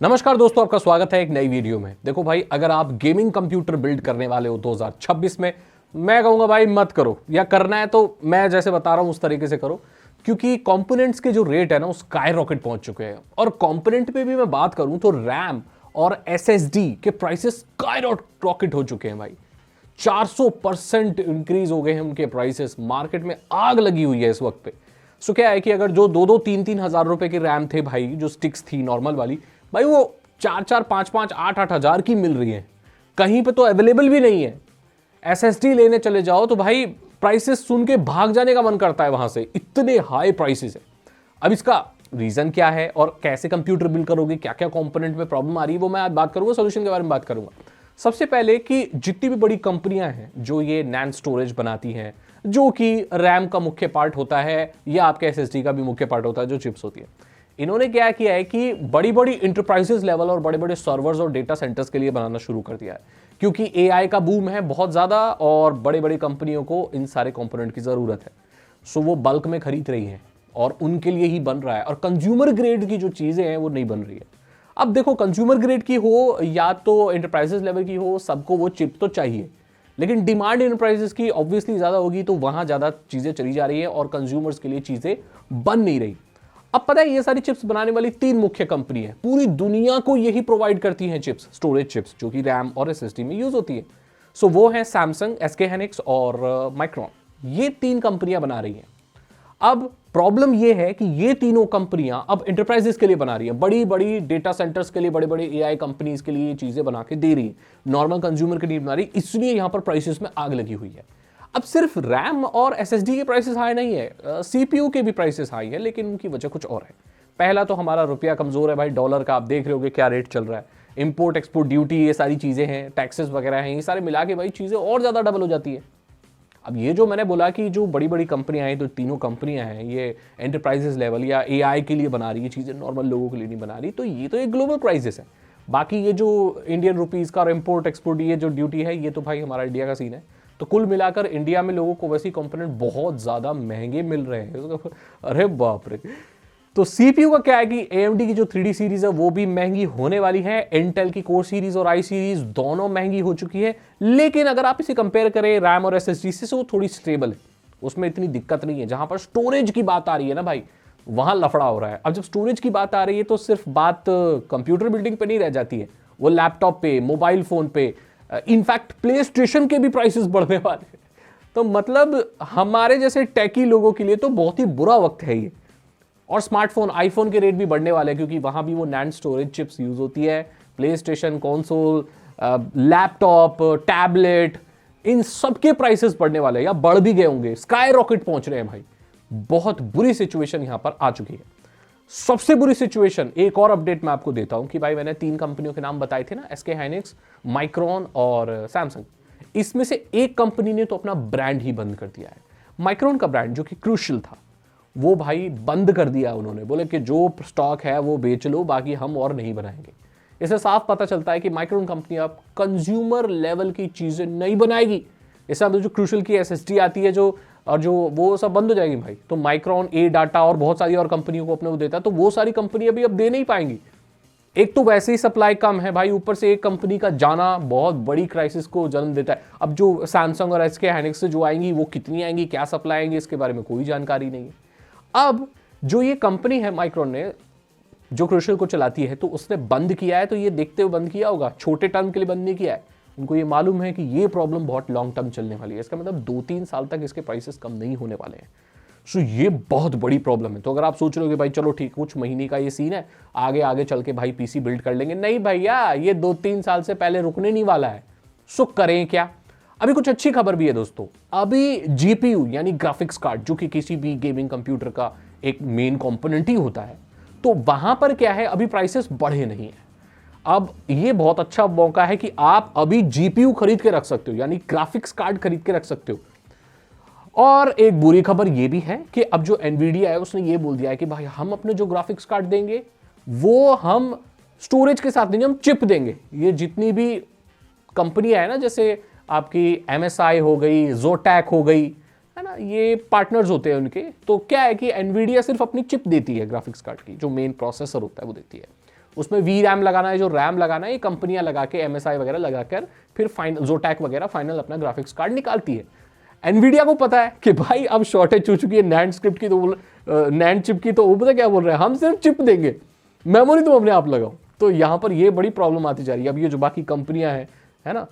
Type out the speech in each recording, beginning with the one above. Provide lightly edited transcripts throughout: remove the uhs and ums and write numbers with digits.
नमस्कार दोस्तों, आपका स्वागत है एक नई वीडियो में। देखो भाई, अगर आप गेमिंग कंप्यूटर बिल्ड करने वाले हो 2026 में, मैं कहूंगा भाई मत करो, या करना है तो मैं जैसे बता रहा हूं उस तरीके से करो, क्योंकि कंपोनेंट्स के जो रेट है ना वो स्काई रॉकेट पहुंच चुके हैं। और कंपोनेंट पे भी मैं बात करूं तो रैम और एसएसडी के प्राइसेस स्काई रॉकेट हो चुके हैं भाई। 400% इंक्रीज हो गए हैं उनके प्राइसेस। मार्केट में आग लगी हुई है इस वक्त पे। सो क्या है कि अगर जो 2-3 हज़ार रुपए की रैम थे भाई, जो स्टिक्स थी नॉर्मल वाली, भाई वो 4-4, 5-5, 8-8 हज़ार की मिल रही है। कहीं पे तो अवेलेबल भी नहीं है। एसएसडी लेने चले जाओ तो भाई प्राइसेस सुन के भाग जाने का मन करता है वहां से, इतने हाई प्राइसेस है। अब इसका रीजन क्या है और कैसे कंप्यूटर बिल्ड करोगे, क्या क्या कंपोनेंट में प्रॉब्लम आ रही है, वो मैं आज बात करूंगा। सोल्यूशन के बारे में बात करूंगा। सबसे पहले कि जितनी भी बड़ी कंपनियां हैं जो ये नैंड स्टोरेज बनाती हैं, जो कि रैम का मुख्य पार्ट होता है या आपके एसएसडी का भी मुख्य पार्ट होता है, जो चिप्स होती है, इन्होंने क्या किया है कि बड़ी बड़ी इंटरप्राइजेस लेवल और बड़े बड़े सर्वर्स और डेटा सेंटर्स के लिए बनाना शुरू कर दिया है, क्योंकि एआई का बूम है बहुत ज़्यादा और बड़ी बड़ी कंपनियों को इन सारे कंपोनेंट की ज़रूरत है। सो वो बल्क में खरीद रही हैं और उनके लिए ही बन रहा है। और कंज्यूमर ग्रेड की जो चीज़ें हैं वो नहीं बन रही है। अब देखो, कंज्यूमर ग्रेड की हो या तो एंटरप्राइजेस लेवल की हो, सबको वो चिप तो चाहिए, लेकिन डिमांड एंटरप्राइजेस की ऑब्वियसली ज़्यादा होगी, तो वहाँ ज़्यादा चीज़ें चली जा रही है और कंज्यूमर्स के लिए चीज़ें बन नहीं रही। अब पता है, ये सारी चिप्स बनाने वाली 3 मुख्य कंपनी है, पूरी दुनिया को यही प्रोवाइड करती हैं चिप्स, स्टोरेज चिप्स, जो कि रैम और एसएसडी में यूज होती है। सो वो है सैमसंग, एसके हाइनिक्स और माइक्रोन। ये 3 कंपनियां बना रही हैं। अब प्रॉब्लम ये है कि ये तीनों कंपनियां अब इंटरप्राइजेस के लिए बना रही है, बड़ी बड़ी डेटा सेंटर्स के लिए, बड़े बड़े एआई कंपनीज के लिए ये चीजें बना के दे रही है, नॉर्मल कंज्यूमर के लिए बना रही, इसलिए यहां पर प्राइसेस में आग लगी हुई है। अब सिर्फ रैम और एसएसडी के प्राइसेस हाई नहीं है, सीपीयू के भी प्राइसेस हाई है, लेकिन उनकी वजह कुछ और है। पहला तो हमारा रुपया कमजोर है भाई, डॉलर का आप देख रहे होगे क्या रेट चल रहा है। इंपोर्ट एक्सपोर्ट ड्यूटी, ये सारी चीजें हैं, टैक्सेस वगैरह हैं, ये सारे मिला के भाई चीजें और ज्यादा डबल हो जाती है। अब ये जो मैंने बोला कि जो बड़ी बड़ी कंपनियां हैं, तो तीनों कंपनियां हैं, ये एंटरप्राइजेस लेवल या एआई के लिए बना रही है चीजें, नॉर्मल लोगों के लिए नहीं बना रही, तो ये तो एक ग्लोबल क्राइसिस है। बाकी ये जो इंडियन रुपीज का और इंपोर्ट एक्सपोर्ट ये जो ड्यूटी है, ये तो भाई हमारा इंडिया का सीन है। तो कुल मिलाकर इंडिया में लोगों को वैसे कंपोनेंट बहुत ज्यादा महंगे मिल रहे हैं। अरे बाप रे। तो सीपीयू का क्या है कि AMD की जो 3D सीरीज है वो भी महंगी होने वाली है, इंटेल की कोर सीरीज और आई सीरीज दोनों महंगी हो चुकी है। लेकिन अगर आप इसे कंपेयर करें रैम और एसएसडी से, वो थोड़ी स्टेबल है, उसमें इतनी दिक्कत नहीं है। जहां पर स्टोरेज की बात आ रही है ना भाई, वहां लफड़ा हो रहा है। अब जब स्टोरेज की बात आ रही है तो सिर्फ बात कंप्यूटर बिल्डिंग पे नहीं रह जाती है, वो लैपटॉप पे, मोबाइल फोन पे, इनफैक्ट प्ले स्टेशन के भी प्राइसेस बढ़ने वाले हैं। तो मतलब हमारे जैसे टेकी लोगों के लिए तो बहुत ही बुरा वक्त है ये। और स्मार्टफोन, आईफोन के रेट भी बढ़ने वाले हैं, क्योंकि वहां भी वो नैंड स्टोरेज चिप्स यूज होती है। PlayStation, console, laptop, tablet, इन सब के प्राइसेस बढ़ने वाले हैं या बढ़ भी गए होंगे, स्काई रॉकेट पहुंच रहे हैं भाई। बहुत बुरी सिचुएशन यहां पर आ चुकी है। सबसे बुरी सिचुएशन, एक और अपडेट मैं आपको देता हूं कि भाई मैंने 3 कंपनियों के नाम बताए थे ना, एसके हाइनिक्स, माइक्रोन और सैमसंग। इसमें से एक कंपनी ने तो अपना ब्रांड ही बंद कर दिया है। माइक्रोन का ब्रांड जो कि क्रूशियल था, वो भाई बंद कर दिया उन्होंने। बोले कि जो स्टॉक है वो बेच लो, बाकी हम और नहीं बनाएंगे। इससे साफ पता चलता है कि माइक्रोन कंपनी अब कंज्यूमर लेवल की चीजें नहीं बनाएगी। इससे अब जो क्रूशियल की एसएसडी आती है जो, और जो वो सब बंद हो जाएगी भाई। तो माइक्रोन, ए डाटा और बहुत सारी और कंपनियों को अपने को देता है, तो वो सारी कंपनी अभी अब दे नहीं पाएंगी। एक तो वैसे ही सप्लाई कम है भाई, ऊपर से एक कंपनी का जाना बहुत बड़ी क्राइसिस को जन्म देता है। अब जो सैमसंग और एसके हाइनिक्स से जो आएंगी, वो कितनी आएंगी, क्या सप्लाई आएंगी, इसके बारे में कोई जानकारी नहीं है। अब जो ये कंपनी है माइक्रोन ने, जो क्रूशियल को चलाती है, तो उसने बंद किया है, तो ये देखते हुए बंद किया होगा, छोटे टर्म के लिए बंद नहीं किया है। उनको ये मालूम है कि ये प्रॉब्लम बहुत लॉन्ग टर्म चलने वाली है। इसका मतलब 2-3 साल तक इसके प्राइसेस कम नहीं होने वाले हैं। सो ये बहुत बड़ी प्रॉब्लम है। तो अगर आप सोच रहे हो कि भाई चलो ठीक, कुछ महीने का ये सीन है, आगे आगे चल के भाई पीसी बिल्ड कर लेंगे, नहीं भैया, ये 2-3 साल से पहले रुकने नहीं वाला है। सो करें क्या? अभी कुछ अच्छी खबर भी है दोस्तों। अभी जीपीयू यानी ग्राफिक्स कार्ड, जो कि किसी भी गेमिंग कंप्यूटर का एक मेन कंपोनेंट ही होता है, तो वहां पर क्या है, अभी प्राइसेस बढ़े नहीं है। अब ये बहुत अच्छा मौका है कि आप अभी जीपीयू खरीद के रख सकते हो, यानी ग्राफिक्स कार्ड खरीद के रख सकते हो। और एक बुरी खबर ये भी है कि अब जो एनवीडिया है उसने ये बोल दिया है कि भाई हम अपने जो ग्राफिक्स कार्ड देंगे वो हम स्टोरेज के साथ देंगे, हम चिप देंगे। ये जितनी भी कंपनियां है ना, जैसे आपकी एमएसआई हो गई, जोटैक हो गई, है ना, ये पार्टनर्स होते हैं उनके। तो क्या है कि एनवीडिया सिर्फ अपनी चिप देती है ग्राफिक्स कार्ड की, जो मेन प्रोसेसर होता है वो देती है। उसमें वी रैम लगाना है, जो रैम लगाना है, ये कंपनियां लगा के MSI वगैरह लगाकर फिर फाइनल जोटैक वगैरह फाइनल अपना ग्राफिक्स कार्ड निकालती है। एनवीडिया को पता है कि भाई अब शॉर्टेज हो चुकी है नैंड स्क्रिप्ट की, तो नैंड चिप की, तो वो पता क्या बोल रहे हैं, हम सिर्फ चिप देंगे, मेमोरी तुम अपने आप लगाओ। तो यहाँ पर ये बड़ी प्रॉब्लम आती जा रही है। अब ये जो बाकी कंपनियां हैं, है ना,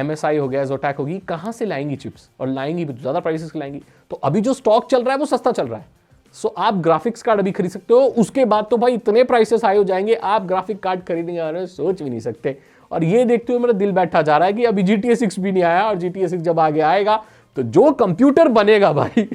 MSI हो गया, जोटैक होगी, कहाँ से लाएंगी चिप्स, और लाएंगी भी तो ज़्यादा प्राइसेस की लाएंगी। तो अभी जो स्टॉक चल रहा है वो सस्ता चल रहा है, सो आप ग्राफिक्स कार्ड अभी खरीद सकते हो। उसके बाद तो भाई इतने प्राइसेस हाई हो जाएंगे, आप ग्राफिक कार्ड खरीदने के बारे में सोच भी नहीं सकते। और ये देखते हुए मेरा दिल बैठा जा रहा है कि अभी GTA 6 भी नहीं आया, और GTA 6 जब आगे आएगा तो जो कंप्यूटर बनेगा भाई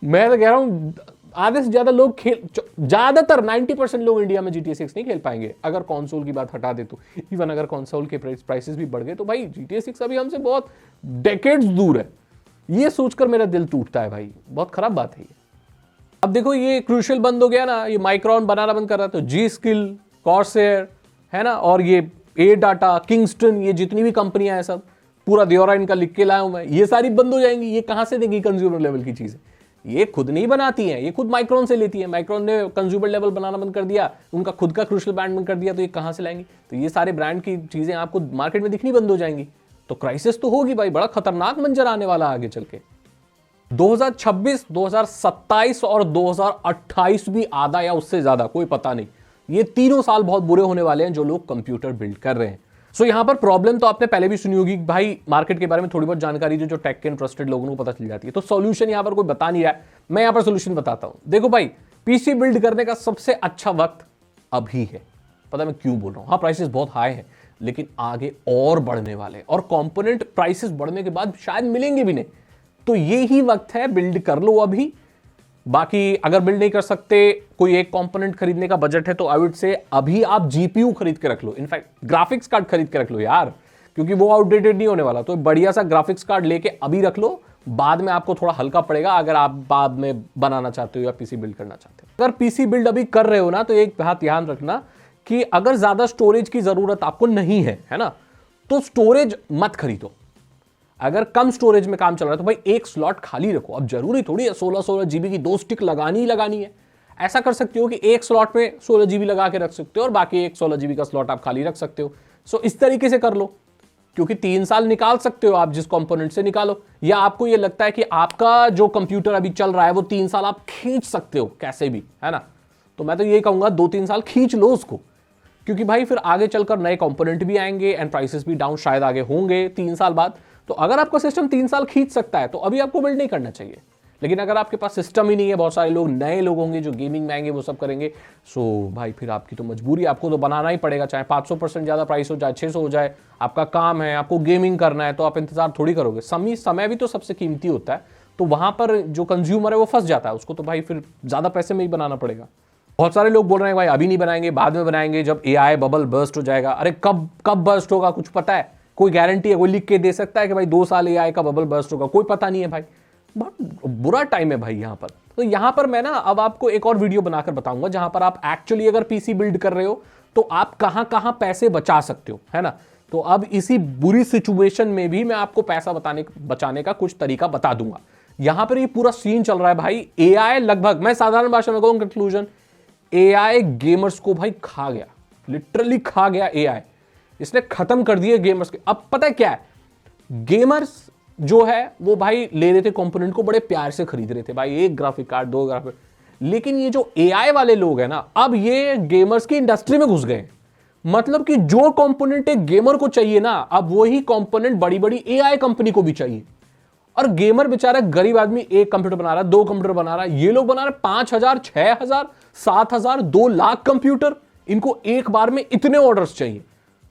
मैं तो कह रहा हूं आधे से ज्यादा लोग ज्यादातर 90% लोग इंडिया में GTA 6 नहीं खेल पाएंगे, अगर कंसोल की बात हटा दे तो। इवन अगर कंसोल के प्राइसेस भी बढ़ गए तो भाई GTA 6 अभी हमसे बहुत डेकेड्स दूर है। ये सोचकर मेरा दिल टूटता है भाई, बहुत खराब बात है ये। अब देखो ये क्रूशियल बंद हो गया ना, ये माइक्रॉन बनाना बंद कर रहा, तो जी स्किल, कॉर्सेयर, है ना, और ये ए डाटा, किंगस्टन, ये जितनी भी कंपनियां हैं सब, पूरा ब्यौरा इनका लिख के लाया हूं मैं, ये सारी बंद हो जाएंगी। ये कहां से देंगी कंज्यूमर लेवल की चीजें, ये खुद नहीं बनाती हैं, ये खुद माइक्रॉन से लेती है। माइक्रॉन ने कंज्यूमर लेवल बनाना बंद कर दिया, उनका खुद का क्रूशियल ब्रांड बंद कर दिया, तो ये कहां से लाएंगी। तो ये सारे ब्रांड की चीजें आपको मार्केट में दिखनी बंद हो जाएंगी, तो क्राइसिस तो होगी भाई, बड़ा खतरनाक मंजर आने वाला आगे चल के। 2026, 2027 और 2028 भी आधा या उससे ज्यादा, कोई पता नहीं, ये तीनों साल बहुत बुरे होने वाले हैं जो लोग कंप्यूटर बिल्ड कर रहे हैं। सो यहां पर प्रॉब्लम तो आपने पहले भी सुनी होगी भाई, मार्केट के बारे में थोड़ी बहुत जानकारी जो टेक के इंटरेस्टेड लोगों को पता चल जाती है। तो सॉल्यूशन यहां पर कोई बता नहीं रहा है, मैं यहां पर सॉल्यूशन बताता हूं। देखो भाई, पीसी बिल्ड करने का सबसे अच्छा वक्त अभी है। पता मैं क्यों बोल रहा हूं, हाँ प्राइसेस बहुत हाई है, लेकिन आगे और बढ़ने वाले हैं, और कंपोनेंट प्राइसेस बढ़ने के बाद शायद मिलेंगे भी नहीं। तो ये ही वक्त है, बिल्ड कर लो अभी। बाकी अगर बिल्ड नहीं कर सकते, कोई एक कंपोनेंट खरीदने का बजट है, तो आई वुड से अभी आप जीपीयू खरीद के रख लो, इनफैक्ट ग्राफिक्स कार्ड खरीद के रख लो यार, क्योंकि वो आउटडेटेड नहीं होने वाला। तो बढ़िया सा ग्राफिक्स कार्ड लेके अभी रख लो, बाद में आपको थोड़ा हल्का पड़ेगा अगर आप बाद में बनाना चाहते हो या पीसी बिल्ड करना चाहते हो। अगर पीसी बिल्ड अभी कर रहे हो ना, तो एक बात ध्यान रखना कि अगर ज्यादा स्टोरेज की जरूरत आपको नहीं है ना, तो स्टोरेज मत खरीदो। अगर कम स्टोरेज में काम चल रहा है तो भाई एक स्लॉट खाली रखो। अब जरूरी थोड़ी है 16 जीबी की 2 स्टिक लगानी ही लगानी है। ऐसा कर सकते हो कि एक स्लॉट में 16 जीबी लगा के रख सकते हो और बाकी एक 16 जीबी का स्लॉट आप खाली रख सकते हो। सो इस तरीके से कर लो, क्योंकि 3 साल निकाल सकते हो आप जिस कंपोनेंट से निकालो। या आपको ये लगता है कि आपका जो कंप्यूटर अभी चल रहा है वो 3 साल आप खींच सकते हो कैसे भी, है ना, तो मैं तो ये कहूंगा 2-3 साल खींच लो उसको, क्योंकि भाई फिर आगे चलकर नए कंपोनेंट भी आएंगे एंड प्राइसेस भी डाउन शायद आगे होंगे 3 साल बाद। तो अगर आपका सिस्टम 3 साल खींच सकता है तो अभी आपको बिल्ड नहीं करना चाहिए। लेकिन अगर आपके पास सिस्टम ही नहीं है, बहुत सारे लोग नए लोग होंगे जो गेमिंग में आएंगे, वो सब करेंगे, सो भाई फिर आपकी तो मजबूरी है, आपको तो बनाना ही पड़ेगा, चाहे 500% ज़्यादा प्राइस हो, चाहे 600 हो जाए। आपका काम है, आपको गेमिंग करना है, तो आप इंतजार थोड़ी करोगे। समय भी तो सबसे कीमती होता है, तो वहां पर जो कंज्यूमर है वो फंस जाता है, उसको तो भाई फिर ज़्यादा पैसे में ही बनाना पड़ेगा। बहुत सारे लोग बोल रहे हैं भाई अभी नहीं बनाएंगे, बाद में बनाएंगे जब AI बबल बर्स्ट हो जाएगा। अरे कब बर्स्ट होगा कुछ पता है? कोई गारंटी है? कोई लिख के दे सकता है कि भाई 2 साल AI का बबल बर्स्ट होगा? कोई पता नहीं है भाई, बहुत बुरा टाइम है भाई यहाँ पर। तो यहाँ पर मैं ना अब आपको एक और वीडियो बनाकर बताऊंगा जहां पर आप एक्चुअली अगर पीसी बिल्ड कर रहे हो तो आप कहां कहां पैसे बचा सकते हो, है ना। तो अब इसी बुरी सिचुएशन में भी मैं आपको पैसा बचाने का कुछ तरीका बता दूंगा। यहां पर ये पूरा सीन चल रहा है भाई, AI लगभग, मैं साधारण भाषा में कहूँ कंक्लूजन, AI गेमर्स को भाई खा गया, लिटरली खा गया AI। इसने खत्म कर दिए गेमर्स के। अब पता है क्या है, गेमर्स जो है वो भाई ले रहे थे कंपोनेंट को, बड़े प्यार से खरीद रहे थे भाई, एक ग्राफिक कार्ड 2 ग्राफिक। लेकिन ये जो AI वाले लोग हैं ना, अब ये गेमर्स की इंडस्ट्री में घुस गए। मतलब कि जो कंपोनेंट एक गेमर को चाहिए ना, अब वही कंपोनेंट बड़ी बड़ी AI कंपनी को भी चाहिए। और गेमर बेचारा गरीब आदमी एक कंप्यूटर बना रहा है, 2 कंप्यूटर बना रहा है, ये लोग बना रहे 5000, 6000, 7000, 2 लाख कंप्यूटर। इनको एक बार में इतने ऑर्डर्स चाहिए।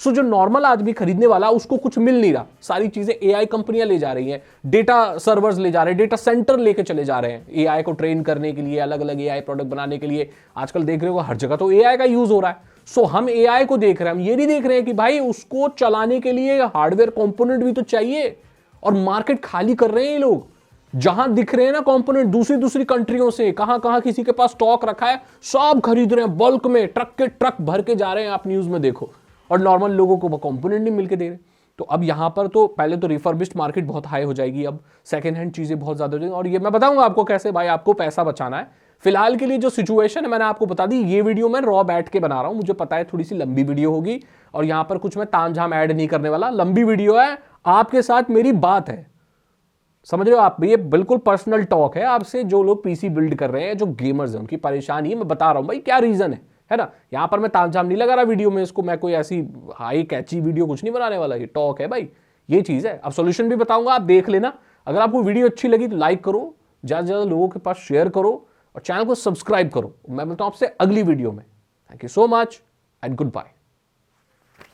सो जो नॉर्मल आदमी खरीदने वाला उसको कुछ मिल नहीं रहा, सारी चीजें AI कंपनियां ले जा रही हैं, डेटा सर्वर्स ले जा रहे हैं, डेटा सेंटर लेके चले जा रहे हैं AI को ट्रेन करने के लिए, अलग अलग AI प्रोडक्ट बनाने के लिए। आजकल देख रहे हो हर जगह तो AI का यूज हो रहा है। सो हम AI को देख रहे हैं, हम ये नहीं देख रहे हैं कि भाई उसको चलाने के लिए हार्डवेयर कंपोनेंट भी तो चाहिए। और मार्केट खाली कर रहे हैं ये लोग, जहां दिख रहे हैं ना कंपोनेंट दूसरी कंट्रियों से, कहां किसी के पास स्टॉक रखा है, सब खरीद रहे हैं बल्क में, ट्रक के ट्रक भर के जा रहे हैं, आप न्यूज में देखो। और नॉर्मल लोगों को वो कंपोनेंट नहीं मिलके दे रहे। तो अब यहां पर तो पहले तो रिफर्बिश्ड मार्केट बहुत हाई हो जाएगी, अब सेकंड हैंड चीजें बहुत ज्यादा हो जाएंगी। और ये मैं बताऊंगा आपको कैसे भाई आपको पैसा बचाना है फिलहाल के लिए जो सिचुएशन है मैंने आपको बता दी, ये वीडियो मैं रॉ बैठ के बना रहा हूं, मुझे पता है थोड़ी सी लंबी वीडियो होगी और यहां पर कुछ मैं तामझाम ऐड नहीं करने वाला, लंबी वीडियो है, आपके साथ मेरी बात है, समझ रहे हो आप, ये बिल्कुल पर्सनल टॉक है आपसे, जो लोग पीसी बिल्ड कर रहे हैं, जो गेमर्स हैं, उनकी परेशानी है, मैं बता रहा हूं भाई क्या रीजन है ना। यहां पर मैं तामझाम नहीं लगा रहा वीडियो में, इसको मैं कोई ऐसी हाई कैची वीडियो कुछ नहीं बनाने वाला, ये टॉक है भाई, ये चीज है। अब सॉल्यूशन भी बताऊंगा, आप देख लेना। अगर आपको वीडियो अच्छी लगी तो लाइक करो, ज्यादा से ज्यादा लोगों के पास शेयर करो और चैनल को सब्सक्राइब करो। मैं मिलता हूं आपसे अगली वीडियो में। Thank you so much and good bye.